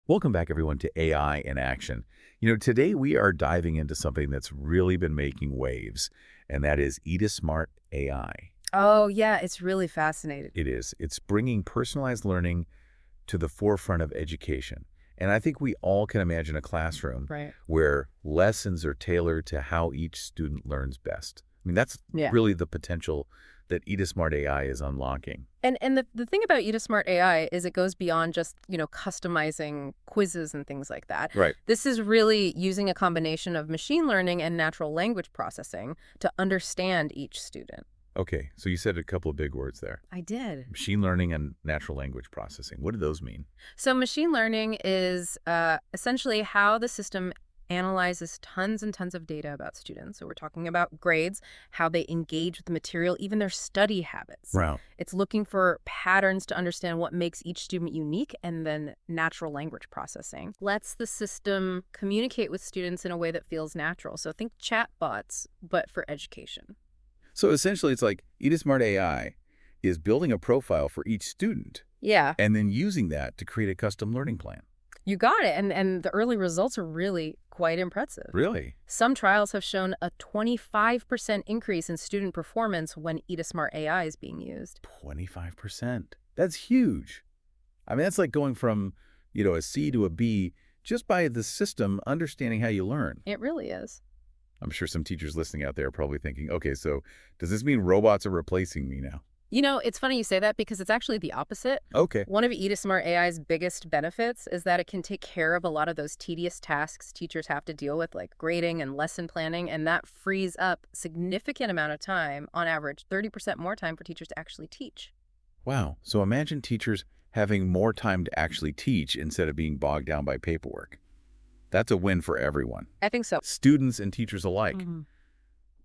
Welcome back, everyone, to AI in Action. Today we are diving into something that's really been making waves, and that is Edusmart AI. Oh, yeah, it's really fascinating. It is. It's bringing personalized learning to the forefront of education. And I think we all can imagine a classroom Right. where lessons are tailored to how each student learns best. I mean, that's Yeah. really the potential that Edusmart AI is unlocking. And the thing about Edusmart AI is it goes beyond just, customizing quizzes and things like that. Right. This is really using a combination of machine learning and natural language processing to understand each student. Okay, so you said a couple of big words there. I did. Machine learning and natural language processing. What do those mean? So machine learning is essentially how the system analyzes tons and tons of data about students. So we're talking about grades, how they engage with the material, even their study habits. Wow. It's looking for patterns to understand what makes each student unique, and then natural language processing lets the system communicate with students in a way that feels natural. So think chatbots, but for education. So essentially, it's like Edusmart AI is building a profile for each student Yeah, and then using that to create a custom learning plan. you got it. And the early results are really quite impressive. Really? Some trials have shown a 25% increase in student performance when Edusmart AI is being used. 25%. That's huge. I mean, that's like going from, a C to a B just by the system understanding how you learn. It really is. I'm sure some teachers listening out there are probably thinking, okay, so does this mean robots are replacing me now? It's funny you say that because it's actually the opposite. Okay. One of Edusmart AI's biggest benefits is that it can take care of a lot of those tedious tasks teachers have to deal with, like grading and lesson planning, and that frees up significant amount of time, on average 30% more time for teachers to actually teach. Wow. So imagine teachers having more time to actually teach instead of being bogged down by paperwork. That's a win for everyone, I think so. students and teachers alike. Mhm.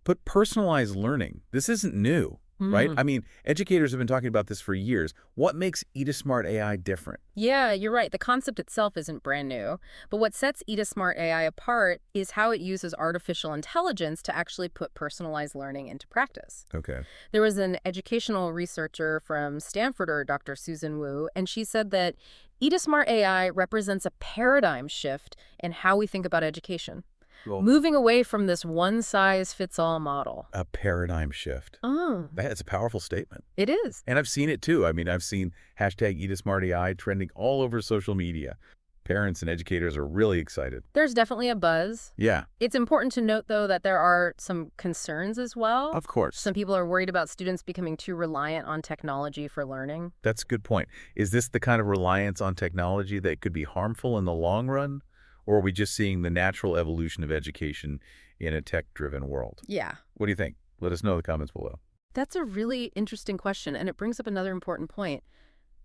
But personalized learning, this isn't new, right? Mhm. I mean, educators have been talking about this for years. What makes Edusmart AI different? Yeah, you're right. The concept itself isn't brand new. But what sets Edusmart AI apart is how it uses artificial intelligence to actually put personalized learning into practice. Okay. There was an educational researcher from Stanford, or Dr. Susan Wu, and she said that Edusmart AI represents a paradigm shift in how we think about education, Well, moving away from this one-size-fits-all model. a paradigm shift. Oh, That's a powerful statement. it is. And I've seen it too. I mean, I've seen hashtag Edusmart AI trending all over social media. Parents and educators are really excited. There's definitely a buzz. Yeah, It's important to note, though, that there are some concerns as well. of course. Some people are worried about students becoming too reliant on technology for learning. That's a good point. Is this the kind of reliance on technology that could be harmful in the long run? Or are we just seeing the natural evolution of education in a tech-driven world? Yeah. What do you think? Let us know in the comments below. That's a really interesting question, and it brings up another important point.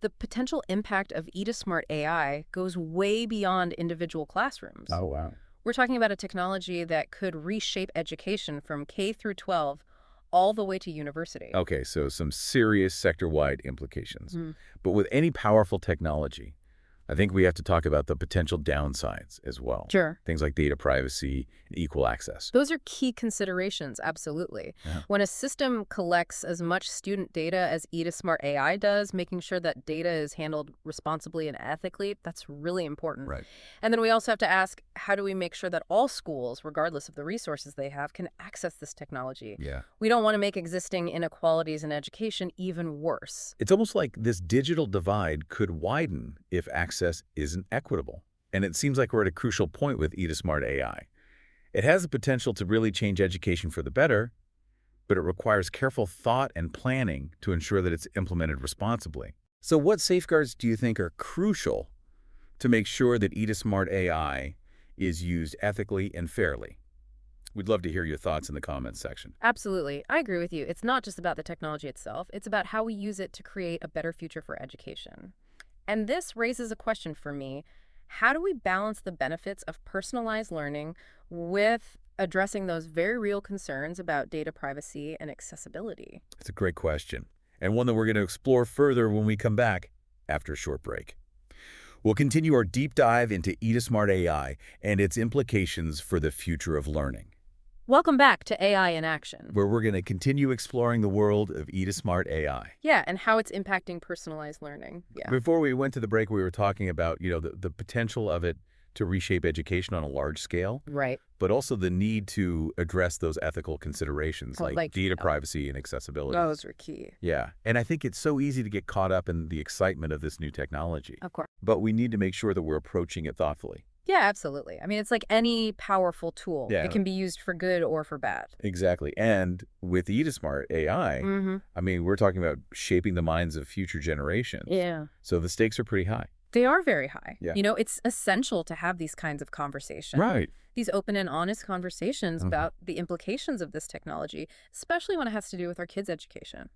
The potential impact of Edusmart AI goes way beyond individual classrooms. Wow. We're talking about a technology that could reshape education from K through 12 all the way to university. Okay, so some serious sector-wide implications. Mhm. But with any powerful technology, I think we have to talk about the potential downsides as well. Sure. Things like data privacy and equal access. Those are key considerations, absolutely. Yeah. When a system collects as much student data as Edusmart AI does, making sure that data is handled responsibly and ethically, that's really important. Right. And then we also have to ask, how do we make sure that all schools, regardless of the resources they have, can access this technology? Yeah. We don't want to make existing inequalities in education even worse. It's almost like this digital divide could widen if access isn't equitable. And it seems like we're at a crucial point with Edusmart AI. It has the potential to really change education for the better, but it requires careful thought and planning to ensure that it's implemented responsibly. So what safeguards do you think are crucial to make sure that Edusmart AI is used ethically and fairly? We'd love to hear your thoughts in the comments section. Absolutely. I agree with you. It's not just about the technology itself. It's about how we use it to create a better future for education. And this raises a question for me. How do we balance the benefits of personalized learning with addressing those very real concerns about data privacy and accessibility? It's a great question, and one that we're going to explore further when we come back after a short break. We'll continue our deep dive into Edusmart AI and its implications for the future of learning. Welcome back to AI in Action. where we're going to continue exploring the world of Edusmart AI. Yeah, and how it's impacting personalized learning. Yeah. Before we went to the break, we were talking about, the potential of it to reshape education on a large scale, Right. but also the need to address those ethical considerations like data privacy and accessibility. Those are key. Yeah, and I think it's so easy to get caught up in the excitement of this new technology, Of course. but we need to make sure that we're approaching it thoughtfully. Yeah, absolutely. I mean, it's like any powerful tool. Yeah. It can be used for good or for bad. Exactly. And with Edusmart AI, I mean, we're talking about shaping the minds of future generations. Yeah. So the stakes are pretty high. They are very high. Yeah. It's essential to have these kinds of conversations. Right. These open and honest conversations about the implications of this technology, especially when it has to do with our kids' education.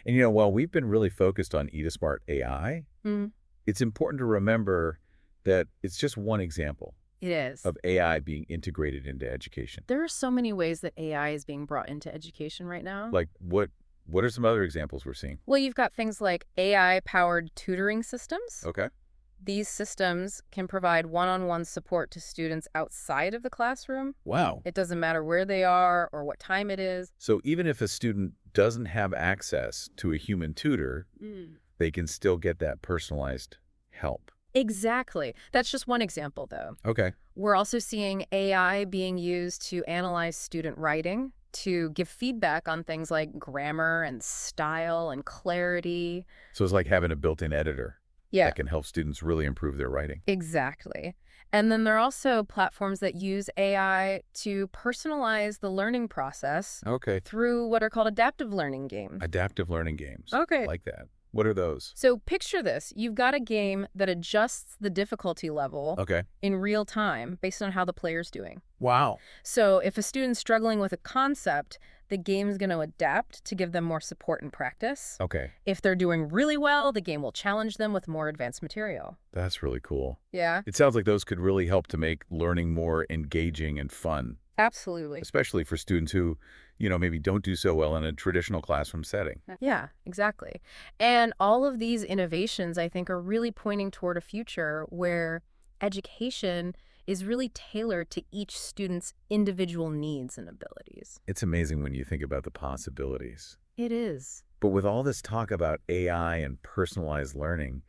And while we've been really focused on Edusmart AI, Mm, it's important to remember that it's just one example it is. of AI being integrated into education. There are so many ways that AI is being brought into education right now. Like what are some other examples we're seeing? Well, you've got things like AI-powered tutoring systems. Okay. These systems can provide one-on-one support to students outside of the classroom. Wow. It doesn't matter where they are or what time it is. So even if a student doesn't have access to a human tutor, they can still get that personalized help. Exactly. That's just one example, though. Okay. We're also seeing AI being used to analyze student writing, to give feedback on things like grammar and style and clarity. So it's like having a built-in editor Yeah, that can help students really improve their writing. exactly. And then there are also platforms that use AI to personalize the learning process Okay. through what are called adaptive learning games. Adaptive learning games. Okay. Like that. What are those? So picture this. You've got a game that adjusts the difficulty level Okay. in real time based on how the player's doing. Wow. So if a student's struggling with a concept, the game's going to adapt to give them more support and practice. Okay. If they're doing really well, the game will challenge them with more advanced material. That's really cool. Yeah, It sounds like those could really help to make learning more engaging and fun, absolutely. especially for students who, maybe don't do so well in a traditional classroom setting. Yeah, exactly. And all of these innovations, I think, are really pointing toward a future where education is really tailored to each student's individual needs and abilities. It's amazing when you think about the possibilities. It is. But with all this talk about AI and personalized learning,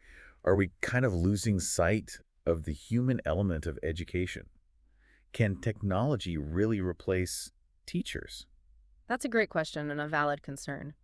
are we kind of losing sight of the human element of education? Can technology really replace teachers? That's a great question and a valid concern.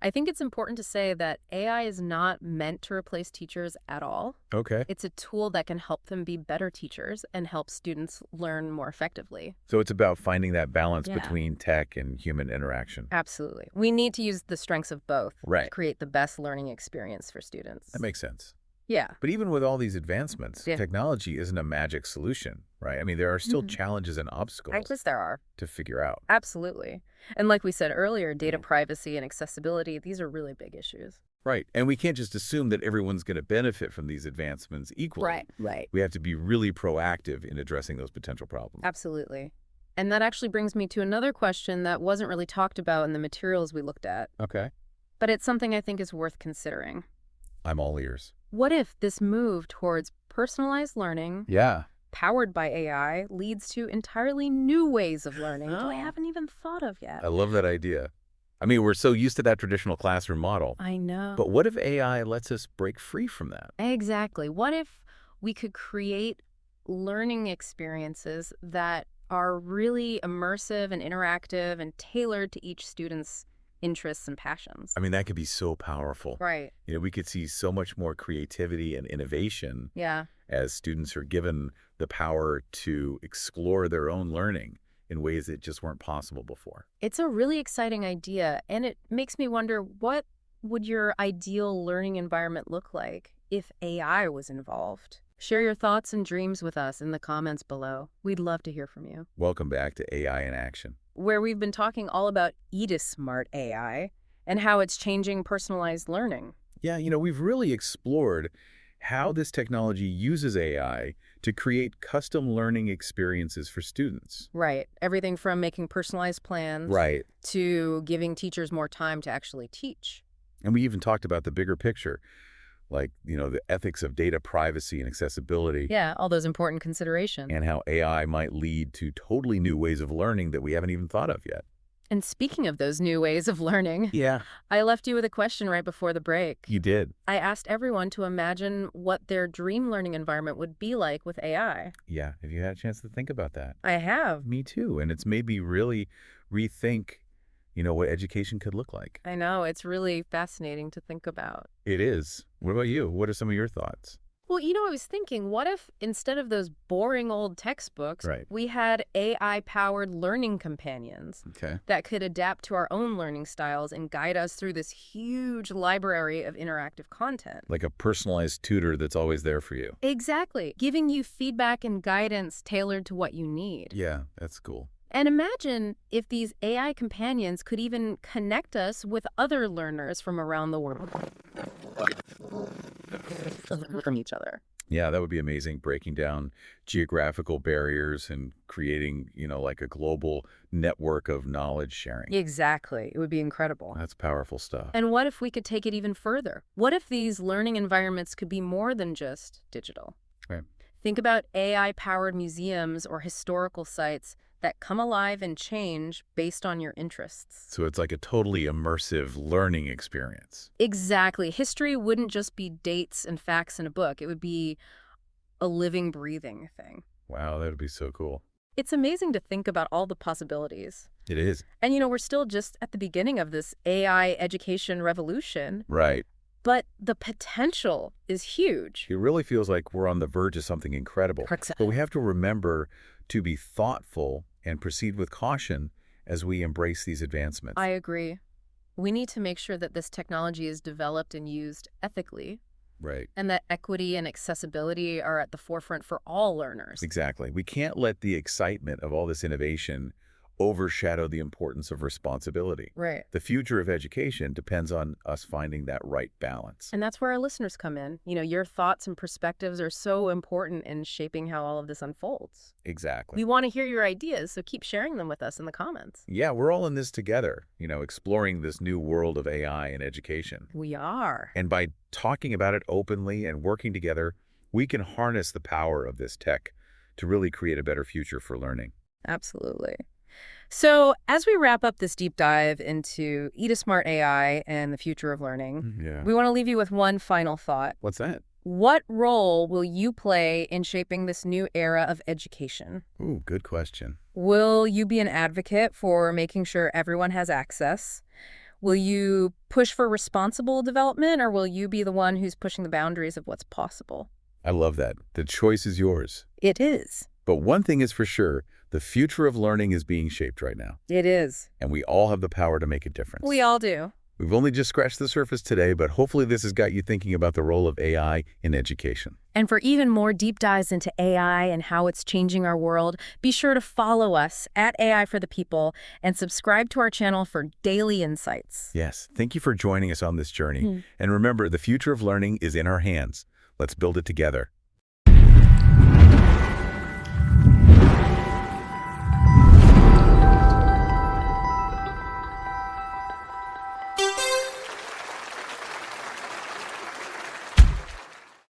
I think it's important to say that AI is not meant to replace teachers at all. Okay. It's a tool that can help them be better teachers and help students learn more effectively. So it's about finding that balance Yeah. between tech and human interaction. Absolutely. We need to use the strengths of both to Right. create the best learning experience for students. That makes sense. Yeah. But even with all these advancements, Yeah. technology isn't a magic solution, right? I mean, there are still challenges and I obstacles guess there are. to figure out. Absolutely. And like we said earlier, data privacy and accessibility, these are really big issues. Right. And we can't just assume that everyone's going to benefit from these advancements equally. Right. We have to be really proactive in addressing those potential problems. Absolutely. And that actually brings me to another question that wasn't really talked about in the materials we looked at, Okay. but it's something I think is worth considering. I'm all ears. What if this move towards personalized learning, Yeah. powered by AI, leads to entirely new ways of learning that I haven't even thought of yet? I love that idea. I mean, we're so used to that traditional classroom model. I know. But what if AI lets us break free from that? Exactly. What if we could create learning experiences that are really immersive and interactive and tailored to each student's interests and passions? I mean, that could be so powerful. Right. We could see so much more creativity and innovation Yeah. as students are given the power to explore their own learning in ways that just weren't possible before. It's a really exciting idea, and it makes me wonder, what would your ideal learning environment look like if AI was involved? Share your thoughts and dreams with us in the comments below. We'd love to hear from you. Welcome back to AI in Action. Where we've been talking all about Edusmart AI and how it's changing personalized learning. Yeah, we've really explored how this technology uses AI to create custom learning experiences for students. Right. Everything from making personalized plans Right. to giving teachers more time to actually teach. And we even talked about the bigger picture. like, the ethics of data privacy and accessibility, Yeah, all those important considerations. and how AI might lead to totally new ways of learning that we haven't even thought of yet. And speaking of those new ways of learning, Yeah, I left you with a question right before the break. you did. I asked everyone to imagine what their dream learning environment would be like with AI. Yeah, have you had a chance to think about that? I have. Me too, and it's made me really rethink, what education could look like. I know, it's really fascinating to think about. It is. What about you? What are some of your thoughts? Well, I was thinking, what if instead of those boring old textbooks, Right. we had AI-powered learning companions Okay. that could adapt to our own learning styles and guide us through this huge library of interactive content? Like a personalized tutor that's always there for you. Exactly, giving you feedback and guidance tailored to what you need. Yeah, that's cool. And imagine if these AI companions could even connect us with other learners from around the world. From each other. Yeah, that would be amazing, breaking down geographical barriers and creating, like a global network of knowledge sharing. Exactly. It would be incredible. That's powerful stuff. And what if we could take it even further? What if these learning environments could be more than just digital? Right. Think about AI-powered museums or historical sites that come alive and change based on your interests. So it's like a totally immersive learning experience. Exactly. History wouldn't just be dates and facts in a book. It would be a living, breathing thing. Wow, that would be so cool. It's amazing to think about all the possibilities. It is. And we're still just at the beginning of this AI education revolution, Right. but the potential is huge. It really feels like we're on the verge of something incredible. But we have to remember to be thoughtful and proceed with caution as we embrace these advancements. I agree. We need to make sure that this technology is developed and used ethically, Right. and that equity and accessibility are at the forefront for all learners. Exactly. We can't let the excitement of all this innovation overshadow the importance of responsibility. Right. The future of education depends on us finding that right balance. And that's where our listeners come in. Your thoughts and perspectives are so important in shaping how all of this unfolds. Exactly. We want to hear your ideas, so keep sharing them with us in the comments. Yeah, we're all in this together, exploring this new world of AI in education. We are. And by talking about it openly and working together, we can harness the power of this tech to really create a better future for learning. Absolutely. So as we wrap up this deep dive into Edusmart AI and the future of learning, Yeah. we want to leave you with one final thought. What's that? What role will you play in shaping this new era of education? Ooh, good question. Will you be an advocate for making sure everyone has access? Will you push for responsible development, or will you be the one who's pushing the boundaries of what's possible? I love that. The choice is yours. It is. But one thing is for sure, the future of learning is being shaped right now, It is. and we all have the power to make a difference. We all do. We've only just scratched the surface today, but hopefully this has got you thinking about the role of AI in education. And for even more deep dives into AI and how it's changing our world, be sure to follow us at AI for the People and subscribe to our channel for daily insights. Yes, thank you for joining us on this journey. And remember, the future of learning is in our hands. Let's build it together.